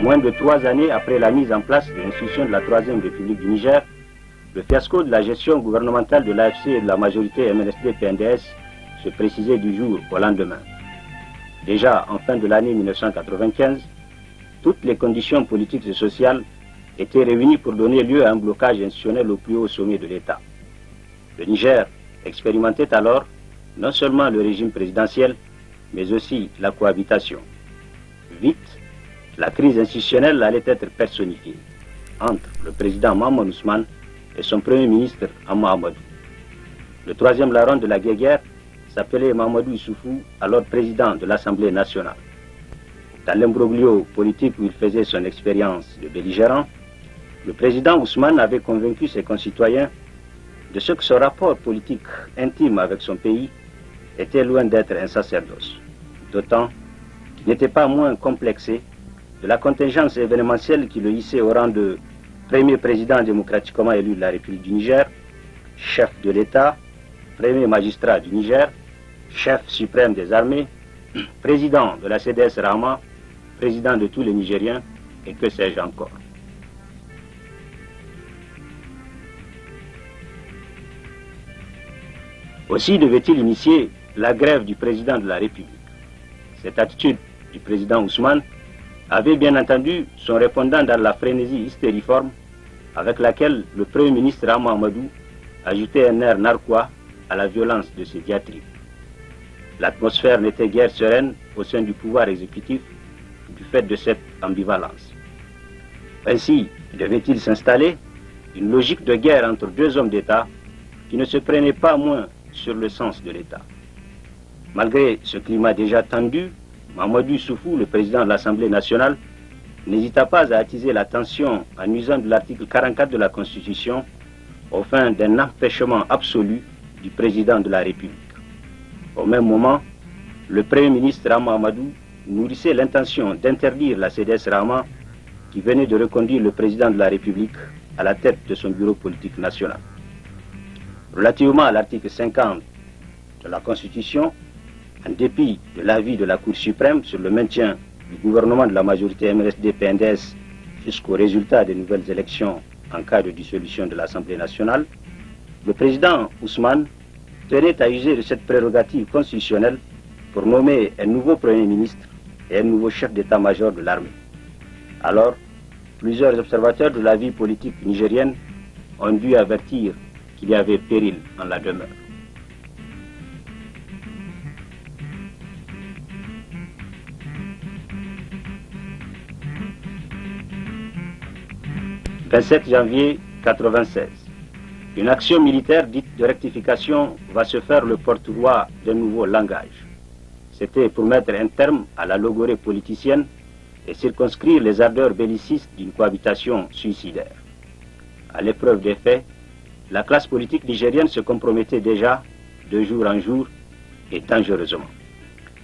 Moins de 3 années après la mise en place de l'institution de la Troisième République du Niger, le fiasco de la gestion gouvernementale de l'AFC et de la majorité MNSD-PNDS se précisait du jour au lendemain. Déjà en fin de l'année 1995, toutes les conditions politiques et sociales étaient réunies pour donner lieu à un blocage institutionnel au plus haut sommet de l'État. Le Niger expérimentait alors non seulement le régime présidentiel, mais aussi la cohabitation. Vite, la crise institutionnelle allait être personnifiée entre le président Mahamadou Ousmane et son premier ministre Hama Amadou. Le troisième larron de la guerre s'appelait Mahamadou Issoufou, alors président de l'Assemblée nationale. Dans l'imbroglio politique où il faisait son expérience de belligérant, le président Ousmane avait convaincu ses concitoyens de ce que son rapport politique intime avec son pays était loin d'être un sacerdoce, d'autant qu'il n'était pas moins complexé de la contingence événementielle qui le hissait au rang de premier président démocratiquement élu de la République du Niger, chef de l'État, premier magistrat du Niger, chef suprême des armées, président de la CDS Rama, président de tous les Nigériens, et que sais-je encore. Aussi devait-il initier la grève du président de la République. Cette attitude du président Ousmane avait bien entendu son répondant dans la frénésie hystériforme avec laquelle le Premier ministre Hama Amadou ajoutait un air narquois à la violence de ses diatribes. L'atmosphère n'était guère sereine au sein du pouvoir exécutif du fait de cette ambivalence. Ainsi devait-il s'installer une logique de guerre entre deux hommes d'État qui ne se prenaient pas moins sur le sens de l'État. Malgré ce climat déjà tendu, Mahamadou Issoufou, le président de l'Assemblée nationale, n'hésita pas à attiser la tension en usant de l'article 44 de la Constitution aux fins d'un empêchement absolu du président de la République. Au même moment, le Premier ministre Hama Amadou nourrissait l'intention d'interdire la CDS Rama qui venait de reconduire le président de la République à la tête de son bureau politique national. Relativement à l'article 50 de la Constitution, en dépit de l'avis de la Cour suprême sur le maintien du gouvernement de la majorité MNSD-PNDS jusqu'au résultat des nouvelles élections en cas de dissolution de l'Assemblée nationale, le président Ousmane tenait à user de cette prérogative constitutionnelle pour nommer un nouveau Premier ministre et un nouveau chef d'état-major de l'armée. Alors, plusieurs observateurs de la vie politique nigérienne ont dû avertir qu'il y avait péril en la demeure. Le 27 janvier 1996, une action militaire dite de rectification va se faire le porte-voix d'un nouveau langage. C'était pour mettre un terme à la logorée politicienne et circonscrire les ardeurs bellicistes d'une cohabitation suicidaire. À l'épreuve des faits, la classe politique nigérienne se compromettait déjà de jour en jour et dangereusement.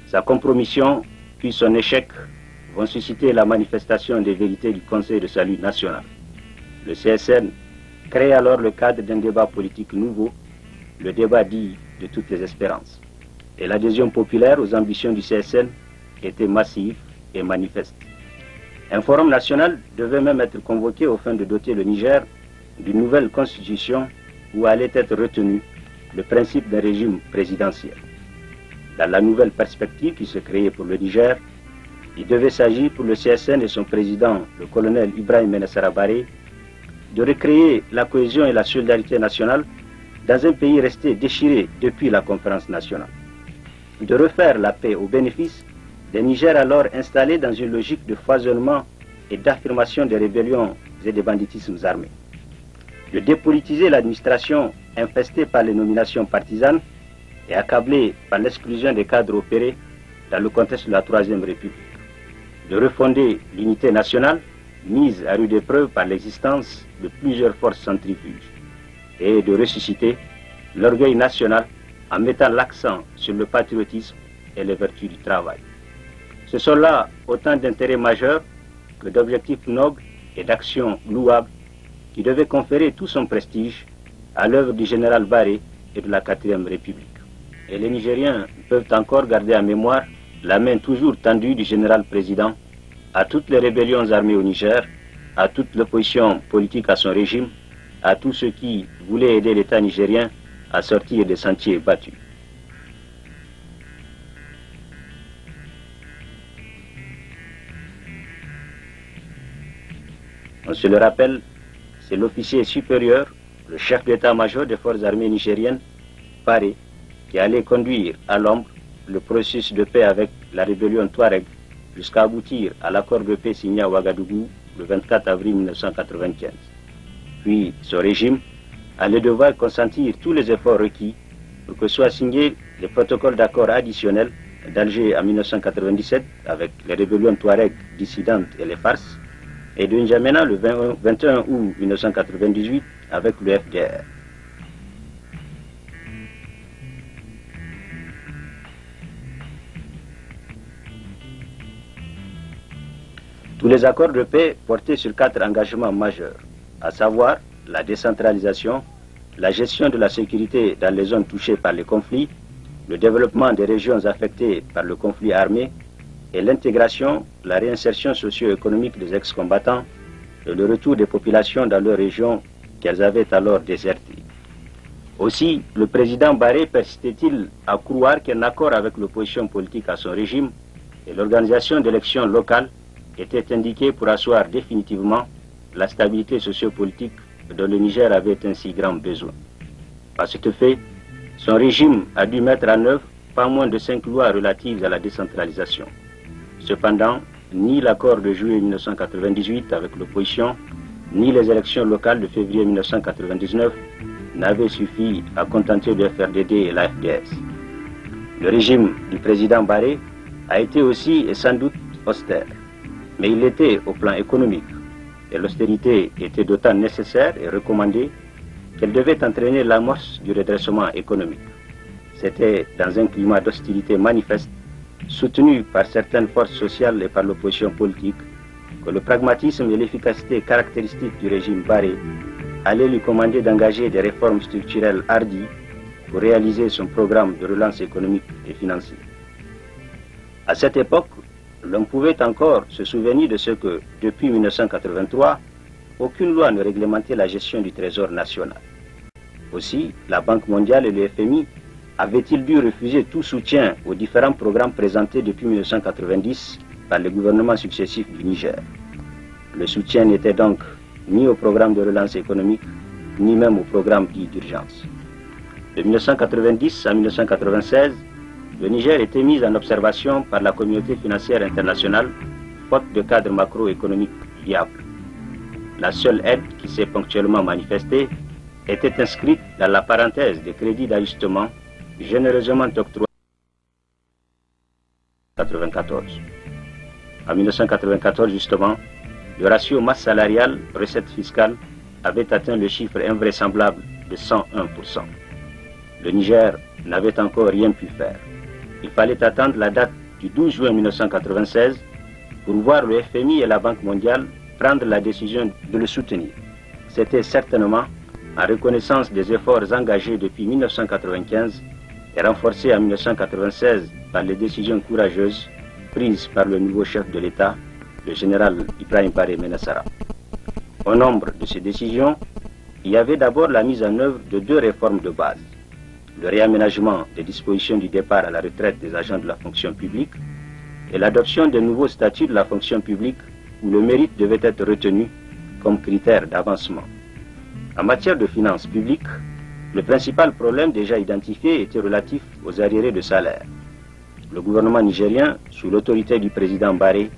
Sa compromission puis son échec vont susciter la manifestation des vérités du Conseil de salut national. Le CSN crée alors le cadre d'un débat politique nouveau, le débat dit de toutes les espérances. Et l'adhésion populaire aux ambitions du CSN était massive et manifeste. Un forum national devait même être convoqué aux fins de doter le Niger d'une nouvelle constitution où allait être retenu le principe d'un régime présidentiel. Dans la nouvelle perspective qui se créait pour le Niger, il devait s'agir pour le CSN et son président, le colonel Ibrahim Ménessara Baré, de recréer la cohésion et la solidarité nationale dans un pays resté déchiré depuis la conférence nationale. De refaire la paix au bénéfice des Niger alors installés dans une logique de foisonnement et d'affirmation des rébellions et des banditismes armés. De dépolitiser l'administration infestée par les nominations partisanes et accablée par l'exclusion des cadres opérés dans le contexte de la Troisième République. De refonder l'unité nationale mise à rude épreuve par l'existence de plusieurs forces centrifuges et de ressusciter l'orgueil national en mettant l'accent sur le patriotisme et les vertus du travail. Ce sont là autant d'intérêts majeurs que d'objectifs nobles et d'actions louables qui devaient conférer tout son prestige à l'œuvre du général Barré et de la 4e République. Et les Nigériens peuvent encore garder en mémoire la main toujours tendue du général président à toutes les rébellions armées au Niger, à toute l'opposition politique à son régime, à tous ceux qui voulaient aider l'État nigérien à sortir des sentiers battus. On se le rappelle, c'est l'officier supérieur, le chef d'état-major des forces armées nigériennes, Baré, qui allait conduire à l'ombre le processus de paix avec la rébellion Touareg jusqu'à aboutir à l'accord de paix signé à Ouagadougou le 24 avril 1995. Puis ce régime allait devoir consentir tous les efforts requis pour que soient signés les protocoles d'accord additionnels d'Alger en 1997 avec les rébellions Touareg dissidentes et les farces, et de N'Djamena le 21 août 1998 avec le FDR. Tous les accords de paix portaient sur 4 engagements majeurs, à savoir la décentralisation, la gestion de la sécurité dans les zones touchées par les conflits, le développement des régions affectées par le conflit armé, et l'intégration, la réinsertion socio-économique des ex-combattants et le retour des populations dans leurs régions qu'elles avaient alors désertées. Aussi, le président Baré persistait-il à croire qu'un accord avec l'opposition politique à son régime et l'organisation d'élections locales était indiqué pour asseoir définitivement la stabilité sociopolitique dont le Niger avait un si grand besoin. Par ce fait, son régime a dû mettre en œuvre pas moins de 5 lois relatives à la décentralisation. Cependant, ni l'accord de juillet 1998 avec l'opposition, ni les élections locales de février 1999 n'avaient suffi à contenter le FRDD et la FDS. Le régime du président Baré a été aussi et sans doute austère, mais il l'était au plan économique, et l'austérité était d'autant nécessaire et recommandée qu'elle devait entraîner l'amorce du redressement économique. C'était dans un climat d'hostilité manifeste, soutenu par certaines forces sociales et par l'opposition politique, que le pragmatisme et l'efficacité caractéristiques du régime Baré allaient lui commander d'engager des réformes structurelles hardies pour réaliser son programme de relance économique et financière. À cette époque, l'on pouvait encore se souvenir de ce que, depuis 1983, aucune loi ne réglementait la gestion du trésor national. Aussi, la Banque mondiale et le FMI avaient-ils dû refuser tout soutien aux différents programmes présentés depuis 1990 par les gouvernements successifs du Niger. Le soutien n'était donc ni au programme de relance économique, ni même au programme dit d'urgence. De 1990 à 1996, le Niger était mis en observation par la communauté financière internationale, faute de cadre macroéconomique viable. La seule aide qui s'est ponctuellement manifestée était inscrite dans la parenthèse des crédits d'ajustement généreusement octroyés en 1994. En 1994, justement, le ratio masse salariale recette fiscale avait atteint le chiffre invraisemblable de 101%. Le Niger n'avait encore rien pu faire. Il fallait attendre la date du 12 juin 1996 pour voir le FMI et la Banque mondiale prendre la décision de le soutenir. C'était certainement en reconnaissance des efforts engagés depuis 1995 et renforcés en 1996 par les décisions courageuses prises par le nouveau chef de l'État, le général Ibrahim Baré Menassara. Au nombre de ces décisions, il y avait d'abord la mise en œuvre de 2 réformes de base. Le réaménagement des dispositions du départ à la retraite des agents de la fonction publique et l'adoption de nouveaux statuts de la fonction publique où le mérite devait être retenu comme critère d'avancement. En matière de finances publiques, le principal problème déjà identifié était relatif aux arriérés de salaire. Le gouvernement nigérien, sous l'autorité du président Baré,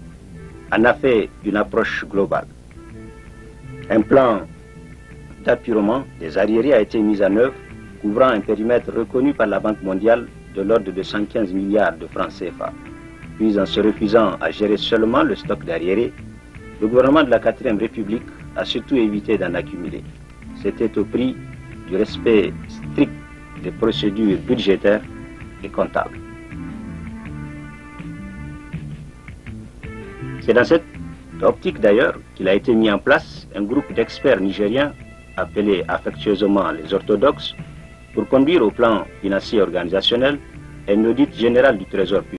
en a fait une approche globale. Un plan d'apurement des arriérés a été mis en œuvre, couvrant un périmètre reconnu par la Banque mondiale de l'ordre de 115 milliards de francs CFA. Puis, en se refusant à gérer seulement le stock d'arriérés, le gouvernement de la 4e République a surtout évité d'en accumuler. C'était au prix du respect strict des procédures budgétaires et comptables. C'est dans cette optique d'ailleurs qu'il a été mis en place un groupe d'experts nigériens appelés affectueusement les orthodoxes pour conduire au plan financier organisationnel un audit général du Trésor public.